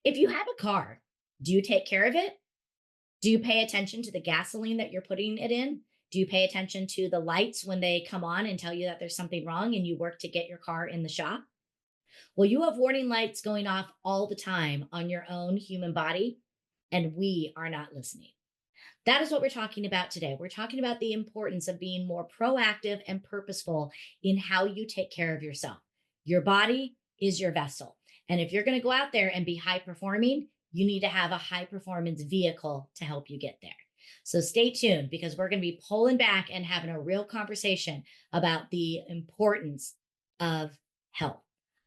If you have a car, do you take care of it? Do you pay attention to the gasoline that you're putting it in? Do you pay attention to the lights when they come on and tell you that there's something wrong and you work to get your car in the shop? Well, you have warning lights going off all the time on your own human body, and we are not listening. That is what we're talking about today. We're talking about the importance of being more proactive and purposeful in how you take care of yourself. Your body is your vessel. And if you're going to go out there and be high performing, you need to have a high performance vehicle to help you get there. So stay tuned because we're going to be pulling back and having a real conversation about the importance of health.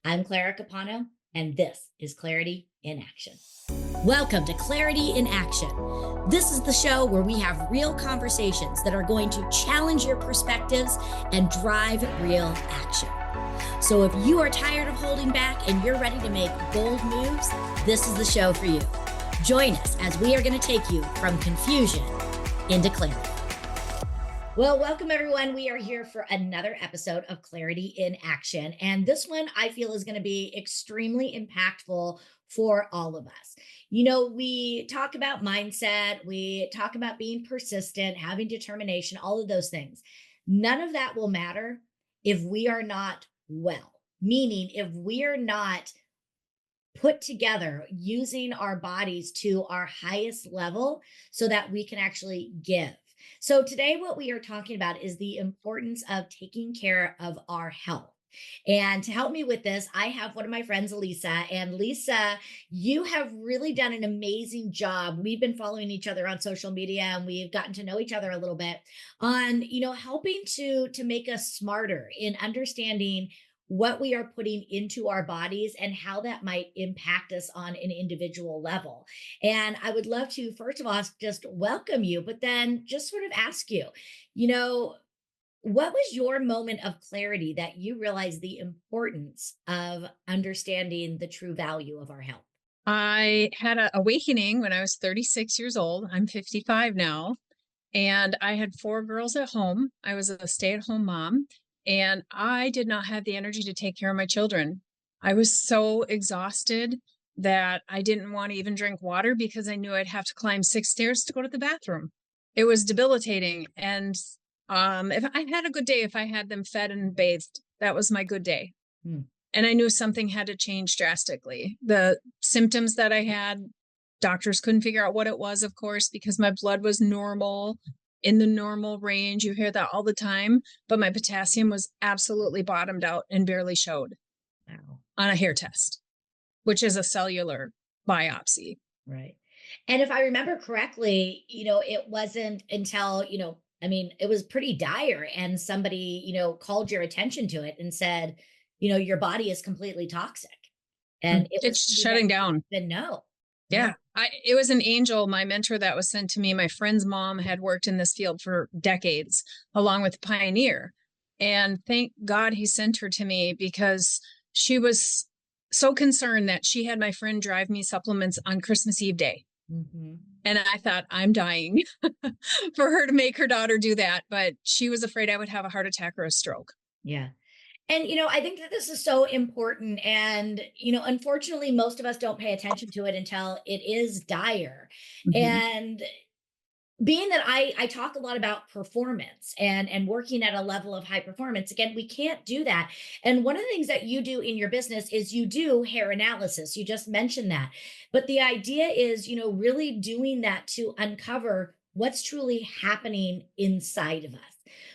I'm Clara Capano, and this is Clarity in Action. Welcome to Clarity in Action. This is the show where we have real conversations that are going to challenge your perspectives and drive real action. So if you are tired of holding back and you're ready to make bold moves, this is the show for you. Join us as we are going to take you from confusion into clarity. Well, welcome everyone. We are here for another episode of Clarity in Action. And this one I feel is going to be extremely impactful for all of us. You know, we talk about mindset, we talk about being persistent, having determination, all of those things. None of that will matter if we are not well, meaning if we are not put together using our bodies to our highest level so that we can actually give. So today, what we are talking about is the importance of taking care of our health. And to help me with this, I have one of my friends, Lisa. And Lisa, you have really done an amazing job. We've been following each other on social media and we've gotten to know each other a little bit on, helping to make us smarter in understanding what we are putting into our bodies and how that might impact us on an individual level. And I would love to, first of all, just welcome you, but then just sort of ask you, what was your moment of clarity that you realized the importance of understanding the true value of our health? I had an awakening when I was 36 years old. I'm 55 now. And I had 4 girls at home. I was a stay-at-home mom. And I did not have the energy to take care of my children. I was so exhausted that I didn't want to even drink water because I knew I'd have to climb 6 stairs to go to the bathroom. It was debilitating. And if I had a good day, if I had them fed and bathed, that was my good day. And I knew something had to change drastically. The symptoms that I had, doctors couldn't figure out what it was, of course, because my blood was normal, in the normal range. You hear that all the time, but my potassium was absolutely bottomed out and barely showed on a hair test, which is a cellular biopsy. Right. And if I remember correctly, it wasn't until, it was pretty dire and somebody, called your attention to it and said, your body is completely toxic. And it's shutting down. Then no. Yeah. It was an angel, my mentor that was sent to me. My friend's mom had worked in this field for decades, along with Pioneer. And thank God he sent her to me because she was so concerned that she had my friend drive me supplements on Christmas Eve day. Mm-hmm. And I thought, I'm dying for her to make her daughter do that. But she was afraid I would have a heart attack or a stroke. Yeah. And, I think that this is so important. And, unfortunately, most of us don't pay attention to it until it is dire. Mm-hmm. And being that I talk a lot about performance and working at a level of high performance, again, we can't do that. And one of the things that you do in your business is you do hair analysis. You just mentioned that. But the idea is, really doing that to uncover what's truly happening inside of us.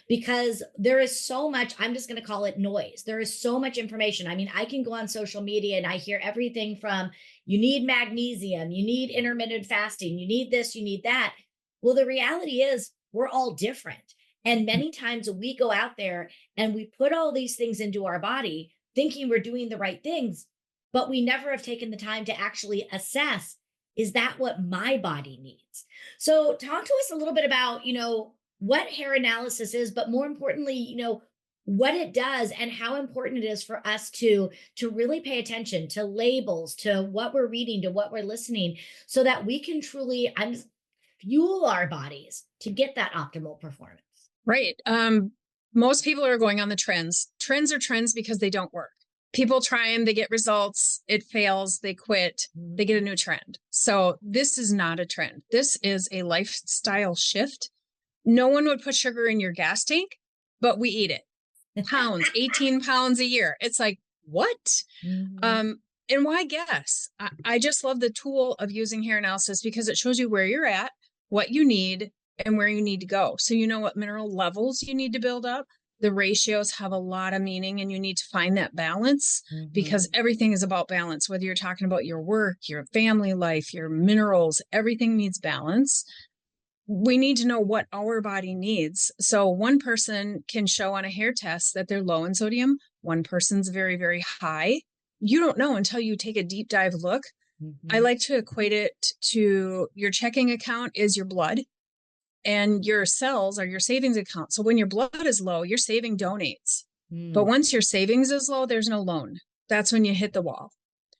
Because there is so much, I'm just going to call it noise. There is so much information. I mean, I can go on social media and I hear everything from you need magnesium, you need intermittent fasting, you need this, you need that. Well, the reality is we're all different. And many times we go out there and we put all these things into our body thinking we're doing the right things, but we never have taken the time to actually assess, is that what my body needs? So talk to us a little bit about, what hair analysis is, but more importantly, what it does and how important it is for us to really pay attention to labels, to what we're reading, to what we're listening, so that we can truly fuel our bodies to get that optimal performance. Right. Most people are going on the trends. Trends are trends because they don't work. People try them, they get results, it fails, they quit, they get a new trend. So this is not a trend. This is a lifestyle shift. No one would put sugar in your gas tank, but we eat it. Pounds, 18 pounds a year. It's like, what? Mm-hmm. And why guess? I just love the tool of using hair analysis because it shows you where you're at, what you need, and where you need to go. So you know what mineral levels you need to build up. The ratios have a lot of meaning, and you need to find that balance because everything is about balance. Whether you're talking about your work, your family life, your minerals, everything needs balance. We need to know what our body needs. So one person can show on a hair test that they're low in sodium. One person's very, very high. You don't know until you take a deep dive look. I like to equate it to your checking account is your blood and your cells are your savings account. So when your blood is low, your saving donates. But once your savings is low, there's no loan. That's when you hit the wall.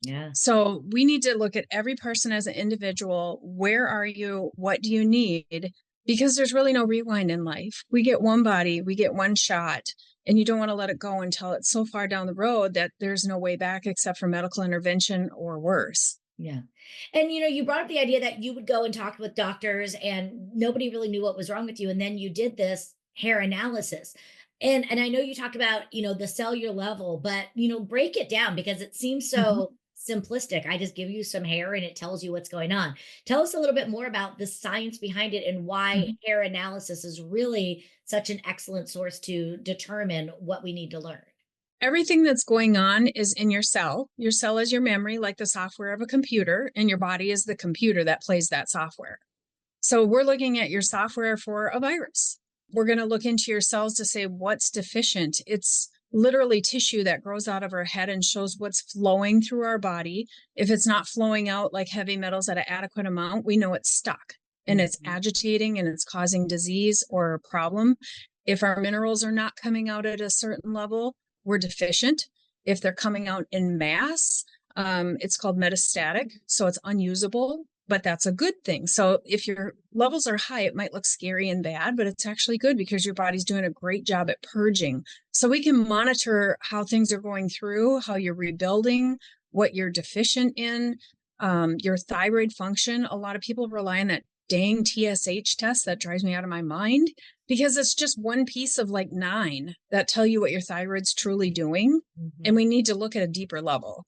Yeah. So we need to look at every person as an individual. Where are you? What do you need? Because there's really no rewind in life. We get one body, we get one shot, and you don't want to let it go until it's so far down the road that there's no way back except for medical intervention or worse. Yeah. And you brought up the idea that you would go and talk with doctors and nobody really knew what was wrong with you. And then you did this hair analysis. And I know you talked about, the cellular level, but break it down because it seems so simplistic. I just give you some hair and it tells you what's going on. Tell us a little bit more about the science behind it and why hair analysis is really such an excellent source to determine what we need to learn. Everything that's going on is in your cell. Your cell is your memory, like the software of a computer, and your body is the computer that plays that software. So we're looking at your software for a virus. We're going to look into your cells to say what's deficient. It's literally tissue that grows out of our head and shows what's flowing through our body. If it's not flowing out like heavy metals at an adequate amount, we know it's stuck and it's agitating and it's causing disease or a problem. If our minerals are not coming out at a certain level, we're deficient. If they're coming out in mass, it's called metastatic. So it's unusable, but that's a good thing. So if your levels are high, it might look scary and bad, but it's actually good because your body's doing a great job at purging. So we can monitor how things are going through, how you're rebuilding, what you're deficient in, your thyroid function. A lot of people rely on that dang TSH test. That drives me out of my mind because it's just one piece of like 9 that tell you what your thyroid's truly doing. And we need to look at a deeper level.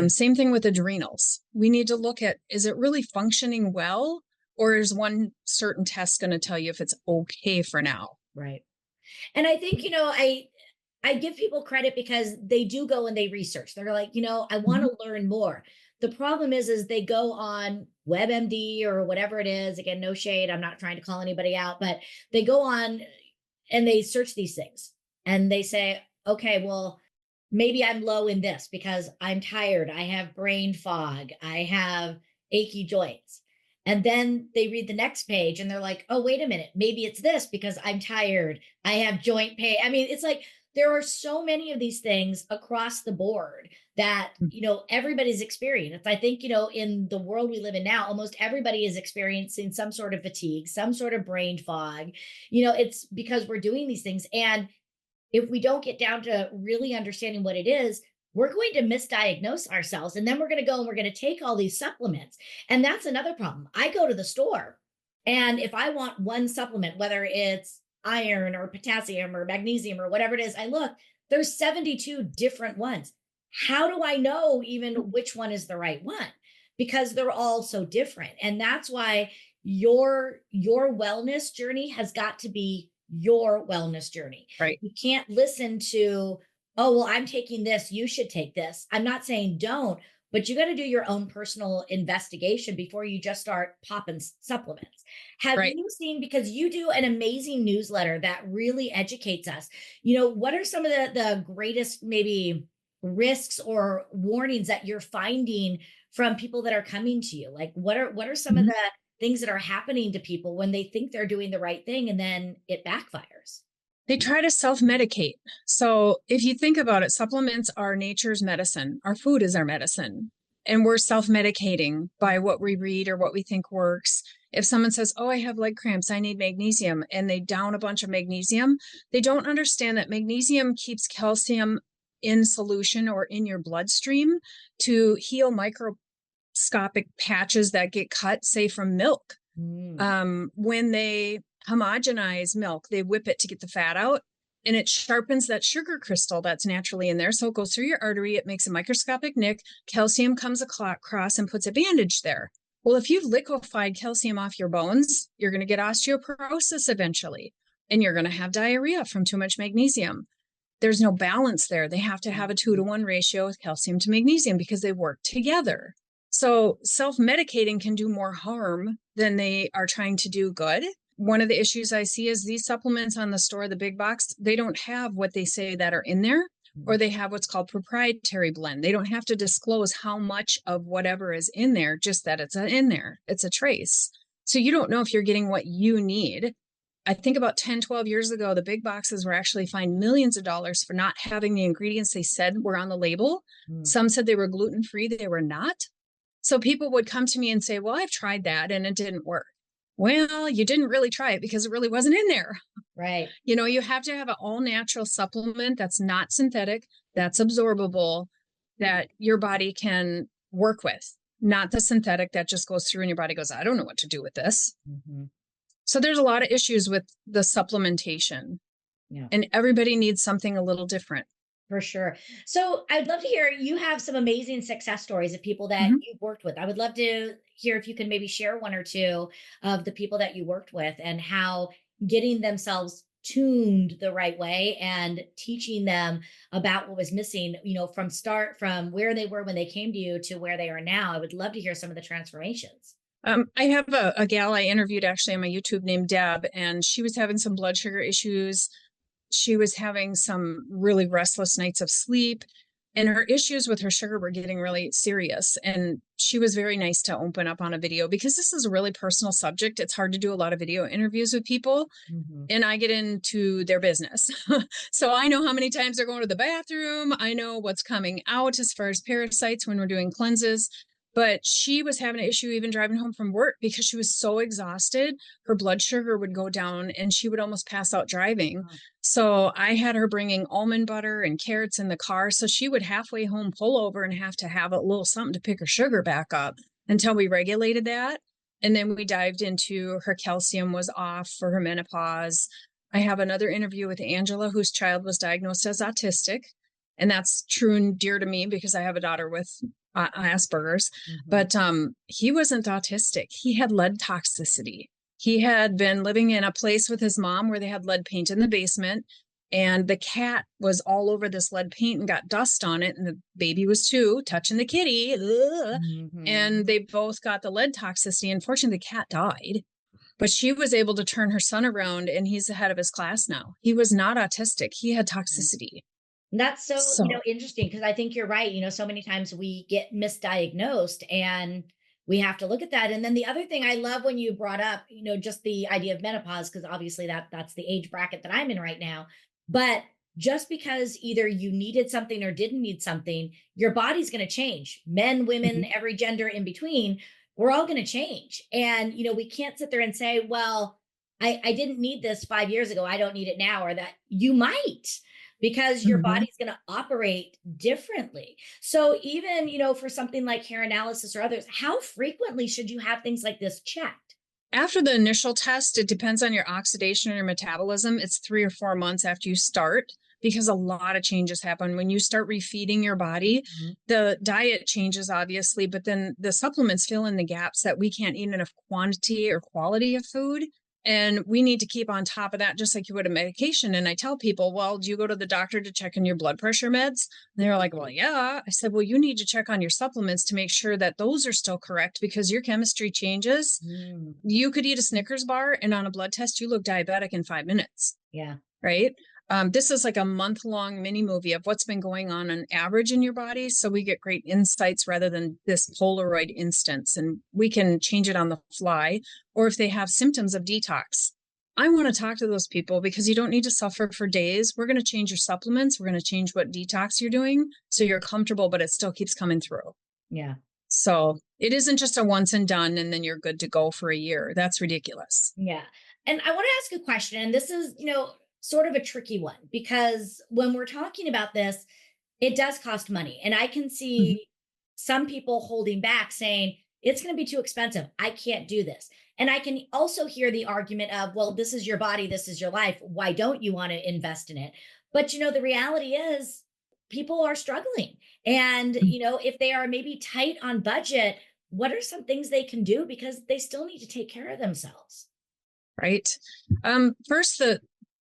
Same thing with adrenals. We need to look at, is it really functioning well? Or is one certain test going to tell you if it's okay for now? Right. And I think, I give people credit because they do go and they research. They're like, I want to learn more. The problem is they go on WebMD or whatever it is. Again, no shade. I'm not trying to call anybody out, but they go on and they search these things and they say, okay, well, maybe I'm low in this because I'm tired. I have brain fog. I have achy joints. And then they read the next page and they're like, oh, wait a minute. Maybe it's this because I'm tired. I have joint pain. I mean, it's like there are so many of these things across the board that, everybody's experienced. I think, in the world we live in now, almost everybody is experiencing some sort of fatigue, some sort of brain fog. It's because we're doing these things. And if we don't get down to really understanding what it is, we're going to misdiagnose ourselves. And then we're going to go and we're going to take all these supplements. And that's another problem. I go to the store and if I want one supplement, whether it's iron or potassium or magnesium or whatever it is, I look, there's 72 different ones. How do I know even which one is the right one? Because they're all so different. And that's why your wellness journey has got to be your wellness journey. Right. You can't listen to, oh, well, I'm taking this, you should take this. I'm not saying don't, but you got to do your own personal investigation before you just start popping supplements. Have you seen, because you do an amazing newsletter that really educates us, what are some of the greatest maybe risks or warnings that you're finding from people that are coming to you? Like what are some of the things that are happening to people when they think they're doing the right thing and then it backfires? They try to self-medicate. So if you think about it, supplements are nature's medicine. Our food is our medicine. And we're self-medicating by what we read or what we think works. If someone says, oh, I have leg cramps, I need magnesium, and they down a bunch of magnesium, they don't understand that magnesium keeps calcium in solution or in your bloodstream to heal microscopic patches that get cut, say from milk. When they homogenize milk, they whip it to get the fat out, and it sharpens that sugar crystal that's naturally in there. So it goes through your artery. It makes a microscopic nick. Calcium comes across and puts a bandage there. Well, if you've liquefied calcium off your bones, you're going to get osteoporosis eventually, and you're going to have diarrhea from too much magnesium. There's no balance there. They have to have a 2-to-1 ratio with calcium to magnesium because they work together. So self-medicating can do more harm than they are trying to do good. One of the issues I see is these supplements on the store, the big box, they don't have what they say that are in there, or they have what's called proprietary blend. They don't have to disclose how much of whatever is in there, just that it's in there. It's a trace. So you don't know if you're getting what you need. I think about 10, 12 years ago, the big boxes were actually fined millions of dollars for not having the ingredients they said were on the label. Some said they were gluten-free. They were not. So people would come to me and say, well, I've tried that and it didn't work. Well, you didn't really try it because it really wasn't in there. Right. You have to have an all natural supplement that's not synthetic, that's absorbable, that your body can work with, not the synthetic that just goes through and your body goes, I don't know what to do with this. So there's a lot of issues with the supplementation. Yeah. And everybody needs something a little different. For sure. So I'd love to hear, you have some amazing success stories of people that you've worked with. I would love to hear if you can maybe share one or two of the people that you worked with and how getting themselves tuned the right way and teaching them about what was missing, from where they were when they came to you to where they are now. I would love to hear some of the transformations. I have a gal I interviewed actually on my YouTube named Deb, and she was having some blood sugar issues. She was having some really restless nights of sleep, and her issues with her sugar were getting really serious. And she was very nice to open up on a video because this is a really personal subject. It's hard to do a lot of video interviews with people, and I get into their business. So I know how many times they're going to the bathroom. I know what's coming out as far as parasites when we're doing cleanses. But she was having an issue even driving home from work because she was so exhausted. Her blood sugar would go down and she would almost pass out driving. So I had her bringing almond butter and carrots in the car. So she would halfway home pull over and have to have a little something to pick her sugar back up until we regulated that. And then we dived into her calcium was off for her menopause. I have another interview with Angela, whose child was diagnosed as autistic. And that's true and dear to me because I have a daughter with Asperger's, but he wasn't autistic. He had lead toxicity. He had been living in a place with his mom where they had lead paint in the basement, and the cat was all over this lead paint and got dust on it, and the baby was too, touching the kitty. And they both got the lead toxicity. Unfortunately, the cat died, but she was able to turn her son around, and he's the head of his class now. He was not autistic. He had toxicity. That's so interesting, because I think you're right. So many times we get misdiagnosed and we have to look at that. And then the other thing I love when you brought up, just the idea of menopause, because obviously that's the age bracket that I'm in right now. But just because either you needed something or didn't need something, your body's going to change. Men, women, every gender in between, we're all going to change. And, we can't sit there and say, well, I didn't need this 5 years ago, I don't need it now, or that you might, because your body's going to operate differently. So even, for something like hair analysis or others, how frequently should you have things like this checked? After the initial test, it depends on your oxidation or your metabolism. It's 3 or 4 months after you start, because a lot of changes happen when you start refeeding your body. The diet changes, obviously, but then the supplements fill in the gaps that we can't eat enough quantity or quality of food. And we need to keep on top of that, just like you would a medication. And I tell people, well, do you go to the doctor to check on your blood pressure meds? And they're like, well, yeah. I said, well, you need to check on your supplements to make sure that those are still correct, because your chemistry changes. You could eat a Snickers bar and on a blood test, you look diabetic in 5 minutes. Yeah. Right. This is like a month-long mini movie of what's been going on average in your body. So we get great insights rather than this Polaroid instance, and we can change it on the fly. Or if they have symptoms of detox, I want to talk to those people, because you don't need to suffer for days. We're going to change your supplements. We're going to change what detox you're doing so you're comfortable, but it still keeps coming through. Yeah. So it isn't just a once and done and then you're good to go for a year. That's ridiculous. Yeah. And I want to ask a question, and this is, sort of a tricky one, because when we're talking about this, It does cost money. And I can Mhm. see some people holding back saying, it's going to be too expensive. I can't do this. And I can also hear the argument of, well, this is your body, this is your life. Why don't you want to invest in it? But, the reality is people are struggling. And, if they are maybe tight on budget, what are some things they can do? Because they still need to take care of themselves. Right. First, the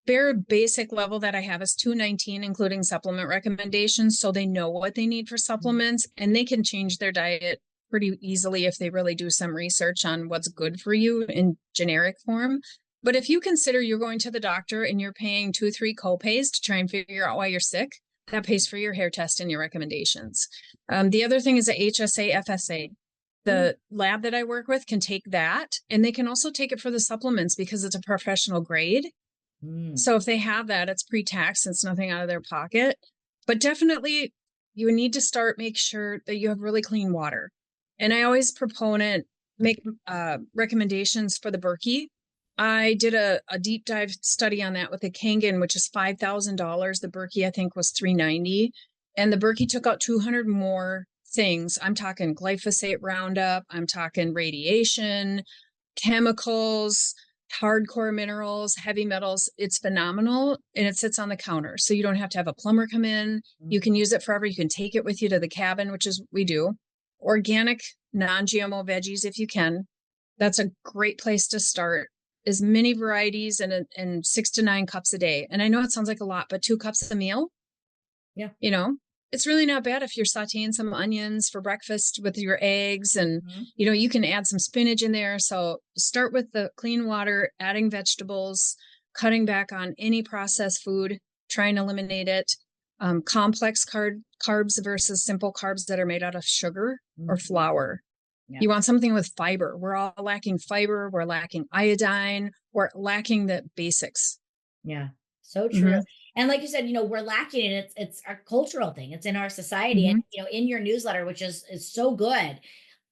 bare basic level that I have is 219, including supplement recommendations. So they know what they need for supplements and they can change their diet pretty easily if they really do some research on what's good for you in generic form. But if you consider you're going to the doctor and you're paying 2, 3 copays to try and figure out why you're sick, that pays for your hair test and your recommendations. The other thing is a HSA, FSA. Mm, The lab that I work with can take that, and they can also take it for the supplements because it's a professional grade. mm, So if they have that, it's pre-tax, it's nothing out of their pocket. But definitely you need to make sure that you have really clean water. And I always make recommendations for the Berkey. I did a deep dive study on that with the Kangen, which is $5,000. The Berkey, I think, was $390. And the Berkey took out 200 more things. I'm talking glyphosate Roundup. I'm talking radiation, chemicals, hardcore minerals, heavy metals. It's phenomenal. And it sits on the counter. So you don't have to have a plumber come in. You can mhm. use it forever. You can take it with you to the cabin, which is we do. Organic, non-GMO veggies if you can. That's a great place to start. As many varieties and 6 to 9 cups a day. And I know it sounds like a lot, but 2 cups a meal, Yeah. you know, it's really not bad if you're sauteing some onions for breakfast with your eggs and, Mhm. you can add some spinach in there. So start with the clean water, adding vegetables, cutting back on any processed food, try and eliminate it. Complex carbs versus simple carbs that are made out of sugar or Mhm. flour. Yeah. You want something with fiber. We're all lacking fiber. We're lacking iodine. We're lacking the basics. Yeah. So true. Hmm. And like you said, we're lacking it. It's a cultural thing. It's in our society. And Hmm. in your newsletter, which is so good,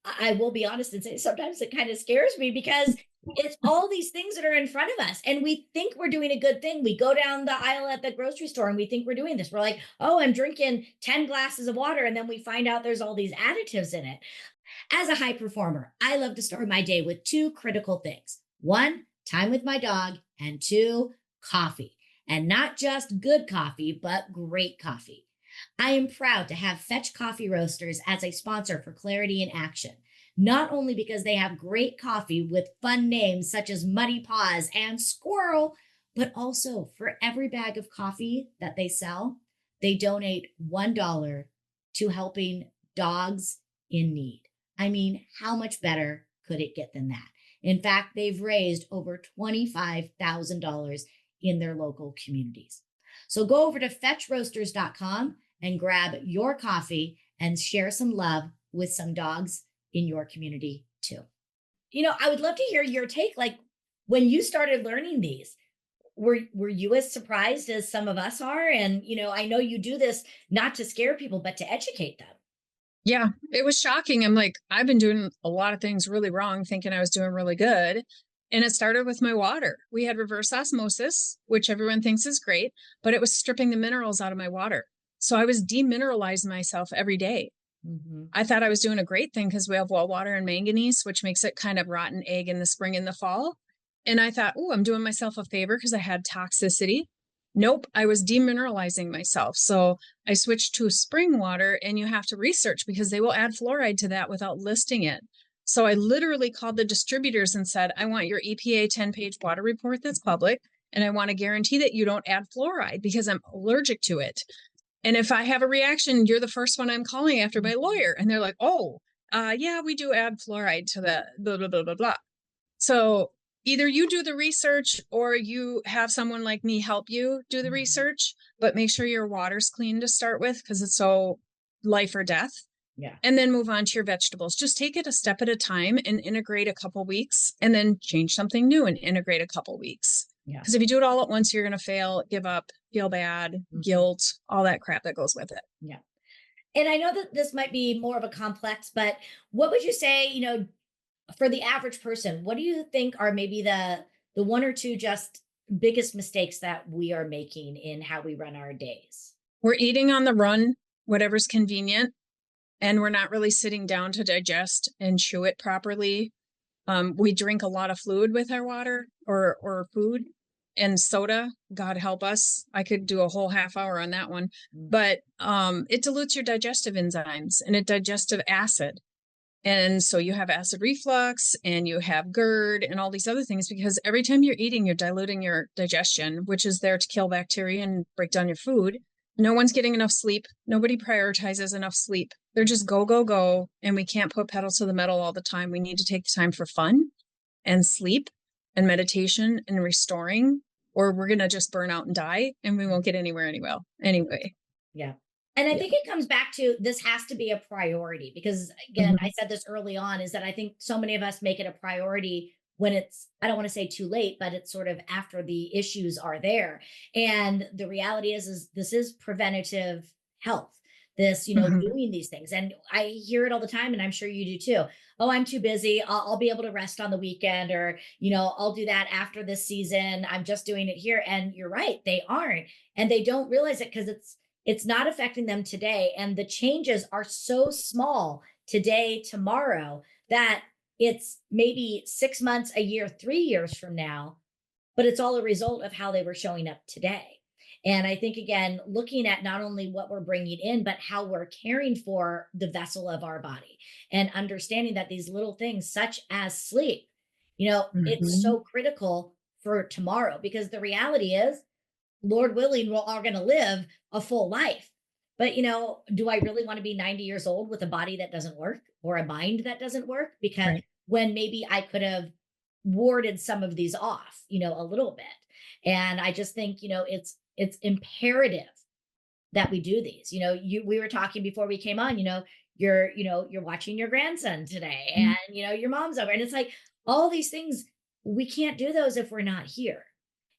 I will be honest and say sometimes it kind of scares me because it's all these things that are in front of us and we think we're doing a good thing. We go down the aisle at the grocery store and we think we're doing this. We're like, oh, I'm drinking 10 glasses of water. And then we find out there's all these additives in it. As a high performer, I love to start my day with two critical things. One, time with my dog, and two, coffee. And not just good coffee, but great coffee. I am proud to have Fetch Coffee Roasters as a sponsor for Clarity in Action, not only because they have great coffee with fun names such as Muddy Paws and Squirrel, but also for every bag of coffee that they sell, they donate $1 to helping dogs in need. I mean, how much better could it get than that? In fact, they've raised over $25,000 in their local communities. So go over to fetchroasters.com and grab your coffee and share some love with some dogs in your community too. I would love to hear your take. Like when you started learning these, were you as surprised as some of us are? And I know you do this not to scare people, but to educate them. Yeah, it was shocking. I'm like, I've been doing a lot of things really wrong, thinking I was doing really good. And it started with my water. We had reverse osmosis, which everyone thinks is great, but it was stripping the minerals out of my water. So I was demineralizing myself every day. Mm-hmm. I thought I was doing a great thing because we have well water and manganese, which makes it kind of rotten egg in the spring and the fall. And I thought, oh, I'm doing myself a favor because I had toxicity. Nope, I was demineralizing myself. So I switched to spring water, and you have to research because they will add fluoride to that without listing it. So I literally called the distributors and said, I want your EPA 10-page water report that's public, and I want to guarantee that you don't add fluoride because I'm allergic to it. And if I have a reaction, you're the first one I'm calling after my lawyer. And they're like, oh, yeah, we do add fluoride to the blah, blah, blah, blah, blah. So either you do the research or you have someone like me help you do the Mm-hmm. research, but make sure your water's clean to start with because it's so life or death. Yeah. And then move on to your vegetables. Just take it a step at a time and integrate a couple weeks and then change something new and integrate a couple weeks. Yeah. Because if you do it all at once, you're going to fail, give up, feel bad, Mm-hmm. guilt, all that crap that goes with it. Yeah. And I know that this might be more of a complex, but what would you say, for the average person, what do you think are maybe the one or two just biggest mistakes that we are making in how we run our days? We're eating on the run whatever's convenient, and we're not really sitting down to digest and chew it properly. We drink a lot of fluid with our water or food, and soda. God help us. I could do a whole half hour on that one, but it dilutes your digestive enzymes and digestive acid. And so you have acid reflux and you have GERD and all these other things, because every time you're eating, you're diluting your digestion, which is there to kill bacteria and break down your food. No one's getting enough sleep. Nobody prioritizes enough sleep. They're just go, go, go. And we can't put pedal to the metal all the time. We need to take the time for fun and sleep and meditation and restoring, or we're going to just burn out and die, and we won't get anywhere anyway. Yeah. And I think it comes back to, this has to be a priority, because again, I said this early on, is that I think so many of us make it a priority when it's, I don't want to say too late, but it's sort of after the issues are there. And the reality is this is preventative health. This, doing these things. And I hear it all the time, and I'm sure you do too. Oh, I'm too busy. I'll be able to rest on the weekend, or, I'll do that after this season. I'm just doing it here. And you're right, they aren't. And they don't realize it because it's not affecting them today. And the changes are so small today, tomorrow, that it's maybe 6 months, a year, 3 years from now, but it's all a result of how they were showing up today. And I think, again, looking at not only what we're bringing in, but how we're caring for the vessel of our body, and understanding that these little things, such as sleep, it's so critical for tomorrow, because the reality is, Lord willing, we're all going to live a full life. But, do I really want to be 90 years old with a body that doesn't work, or a mind that doesn't work? Because when maybe I could have warded some of these off, a little bit. And I just think, it's imperative that we do these. We were talking before we came on, you're watching your grandson today, and, your mom's over. And it's like, all these things, we can't do those if we're not here.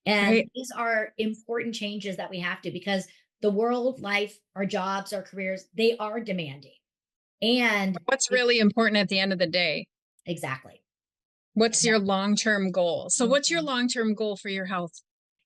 And these are important changes that we have to, because the world, life, our jobs, our careers, they are demanding. And what's really important at the end of the day? Exactly. What's your long-term goal? So what's your long-term goal for your health?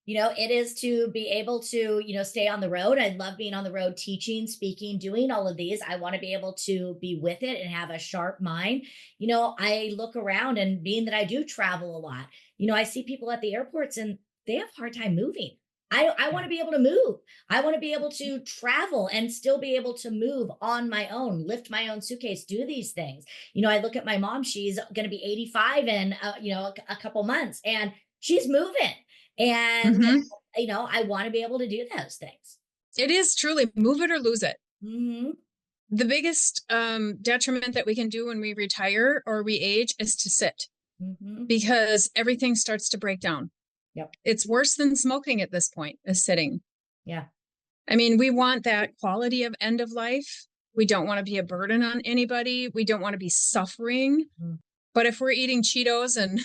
It is to be able to, stay on the road. I love being on the road, teaching, speaking, doing all of these. I want to be able to be with it and have a sharp mind. I look around, and being that I do travel a lot, I see people at the airports, and they have a hard time moving. I want to be able to move. I want to be able to travel and still be able to move on my own, lift my own suitcase, do these things. I look at my mom, she's going to be 85 in, a couple months, and she's moving. And, I want to be able to do those things. It is truly move it or lose it. The biggest detriment that we can do when we retire or we age is to sit, because everything starts to break down. Yep. It's worse than smoking at this point, is sitting. Yeah. I mean, we want that quality of end of life. We don't want to be a burden on anybody. We don't want to be suffering. But if we're eating Cheetos and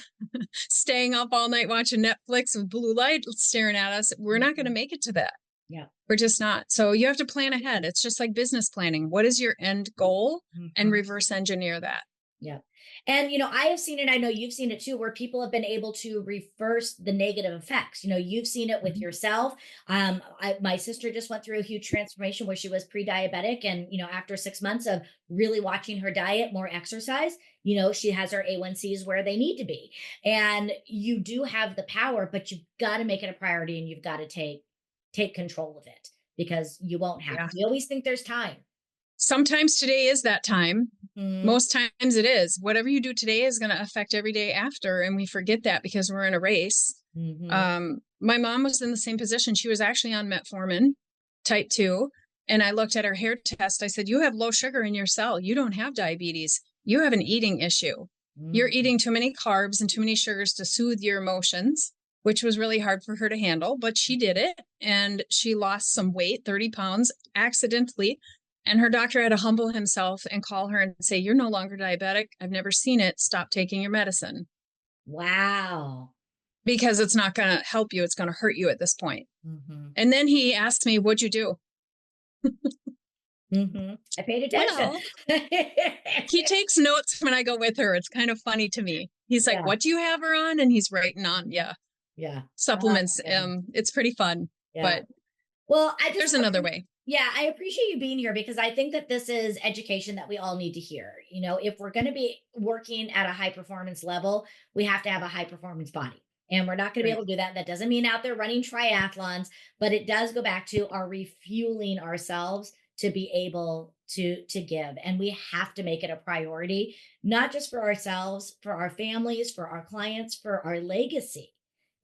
staying up all night watching Netflix with blue light staring at us, we're not going to make it to that. Yeah. We're just not. So you have to plan ahead. It's just like business planning. What is your end goal? And reverse engineer that. Yeah. And, I have seen it. I know you've seen it too, where people have been able to reverse the negative effects. You've seen it with yourself. My sister just went through a huge transformation where she was pre-diabetic. And, after 6 months of really watching her diet, more exercise, she has her A1Cs where they need to be. And you do have the power, but you've got to make it a priority, and you've got to take control of it, because you won't have to. You always think there's time. Sometimes today is that time. Most times it is. Whatever you do today is going to affect every day after. And we forget that because we're in a race. My mom was in the same position. She was actually on metformin, type 2. And I looked at her hair test. I said, you have low sugar in your cell. You don't have diabetes. You have an eating issue. You're eating too many carbs and too many sugars to soothe your emotions, which was really hard for her to handle. But she did it. And she lost some weight, 30 pounds, accidentally. And her doctor had to humble himself and call her and say, you're no longer diabetic. I've never seen it. Stop taking your medicine. Wow. Because it's not going to help you. It's going to hurt you at this point. And then he asked me, what'd you do? I paid attention. Well, he takes notes when I go with her. It's kind of funny to me. He's like, what do you have her on? And he's writing on, supplements. It's pretty fun. But well, there's another way. Yeah, I appreciate you being here because I think that this is education that we all need to hear. If we're going to be working at a high performance level, we have to have a high performance body. And we're not going to be Right. able to do that. That doesn't mean out there running triathlons, but it does go back to our refueling ourselves to be able to give. And we have to make it a priority, not just for ourselves, for our families, for our clients, for our legacy.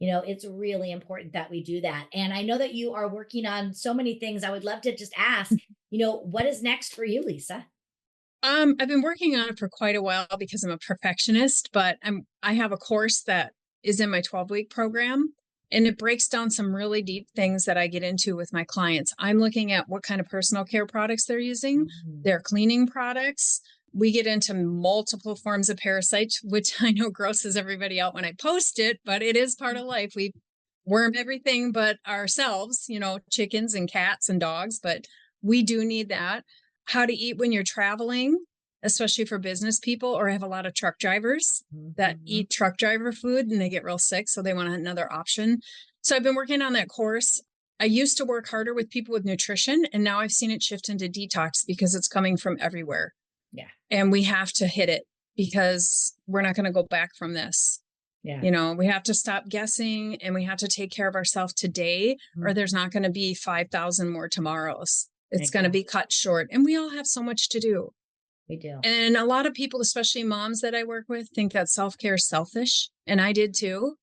It's really important that we do that. And I know that you are working on so many things. I would love to just ask, what is next for you, Lisa? I've been working on it for quite a while because I'm a perfectionist, but I have a course that is in my 12-week program, and it breaks down some really deep things that I get into with my clients. I'm looking at what kind of personal care products they're using, Mhm. their cleaning products. We get into multiple forms of parasites, which I know grosses everybody out when I post it, but it is part of life. We worm everything but ourselves, chickens and cats and dogs, but we do need that. How to eat when you're traveling, especially for business people, or I have a lot of truck drivers that Mhm. eat truck driver food and they get real sick. So they want another option. So I've been working on that course. I used to work harder with people with nutrition, and now I've seen it shift into detox because it's coming from everywhere. Yeah. And we have to hit it because we're not going to go back from this. Yeah. We have to stop guessing and we have to take care of ourselves today, or Mhm. there's not going to be 5,000 more tomorrows. It's going to Exactly. be cut short, and we all have so much to do. We do. And a lot of people, especially moms that I work with, think that self care is selfish. And I did too.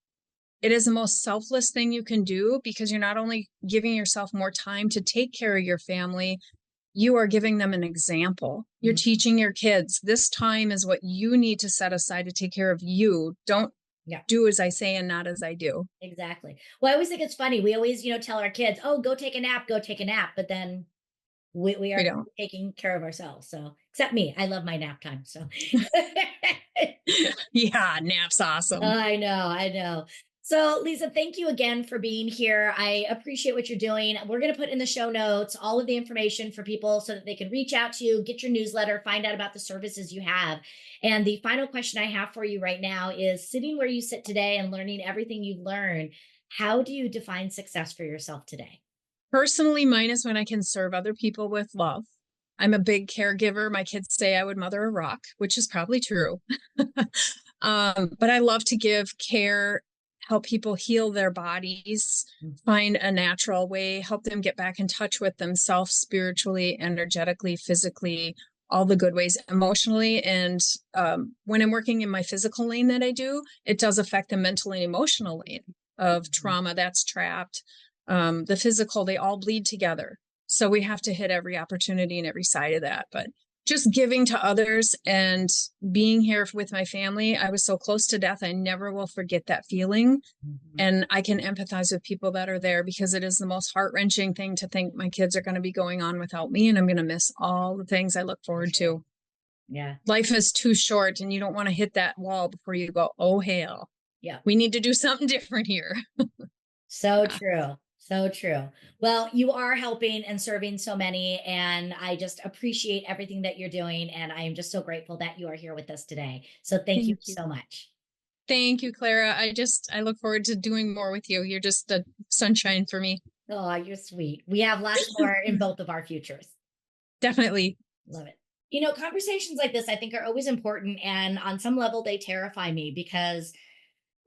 It is the most selfless thing you can do because you're not only giving yourself more time to take care of your family, you are giving them an example. You're Mhm. teaching your kids this time is what you need to set aside to take care of you. Don't Yeah. do as I say and not as I do. Exactly. Well, I always think it's funny. We always, tell our kids, "Oh, go take a nap, go take a nap." But then we We are don't. taking care of ourselves. So, except me, I love my nap time. So, Yeah, nap's awesome. I know, I know. So, Lisa, thank you again for being here. I appreciate what you're doing. We're going to put in the show notes all of the information for people so that they can reach out to you, get your newsletter, find out about the services you have. And the final question I have for you right now is, sitting where you sit today and learning everything you've learned, how do you define success for yourself today? Personally, mine is when I can serve other people with love. I'm a big caregiver. My kids say I would mother a rock, which is probably true. But I love to give care, help people heal their bodies, find a natural way, help them get back in touch with themselves spiritually, energetically, physically, all the good ways, emotionally. And when I'm working in my physical lane that I do, it does affect the mental and emotional lane of Mhm. trauma that's trapped. The physical, they all bleed together. So we have to hit every opportunity and every side of that. But just giving to others and being here with my family. I was so close to death. I never will forget that feeling. Mhm. And I can empathize with people that are there because it is the most heart wrenching thing to think my kids are going to be going on without me. And I'm going to miss all the things I look For forward sure. to. Yeah. Life is too short and you don't want to hit that wall before you go, oh, hell, Yeah. we need to do something different here. So Yeah. true. So true. Well, you are helping and serving so many, and I just appreciate everything that you're doing. And I am just so grateful that you are here with us today. So thank you Thank you. so much. Thank you, Clara. I look forward to doing more with you. You're just a sunshine for me. Oh, you're sweet. We have lots more in both of our futures. Definitely. Love it. Conversations like this, I think, are always important. And on some level, they terrify me because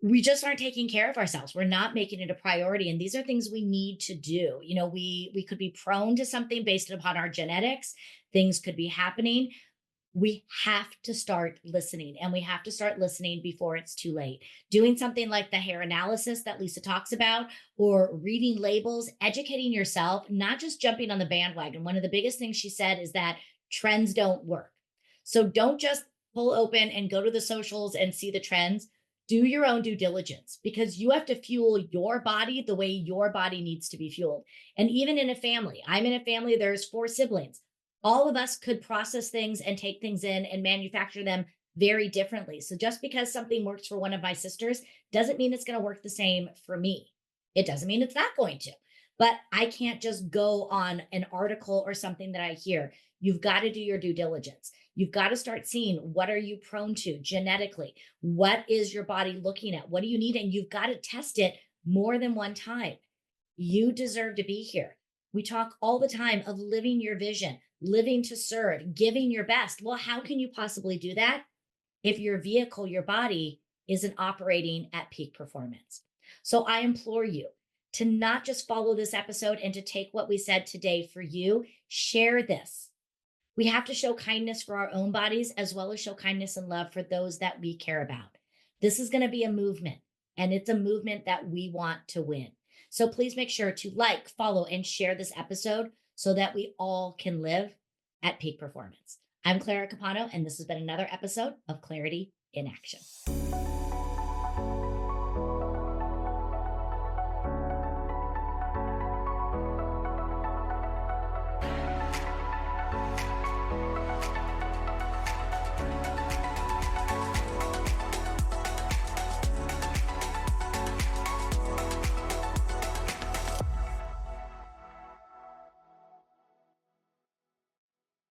we just aren't taking care of ourselves. We're not making it a priority. And these are things we need to do. We could be prone to something based upon our genetics. Things could be happening. We have to start listening, and we have to start listening before it's too late. Doing something like the hair analysis that Lisa talks about, or reading labels, educating yourself, not just jumping on the bandwagon. One of the biggest things she said is that trends don't work. So don't just pull open and go to the socials and see the trends. Do your own due diligence, because you have to fuel your body the way your body needs to be fueled. And even in a family, I'm in a family, there's 4 siblings. All of us could process things and take things in and manufacture them very differently. So just because something works for one of my sisters doesn't mean it's going to work the same for me. It doesn't mean it's not going to. But I can't just go on an article or something that I hear. You've got to do your due diligence. You've got to start seeing, what are you prone to genetically? What is your body looking at? What do you need? And you've got to test it more than one time. You deserve to be here. We talk all the time of living your vision, living to serve, giving your best. Well, how can you possibly do that if your vehicle, your body, isn't operating at peak performance? So I implore you to not just follow this episode and to take what we said today for you, share this. We have to show kindness for our own bodies as well as show kindness and love for those that we care about. This is going to be a movement, and it's a movement that we want to win. So please make sure to like, follow, and share this episode so that we all can live at peak performance. I'm Clara Capano, and this has been another episode of Clarity in Action.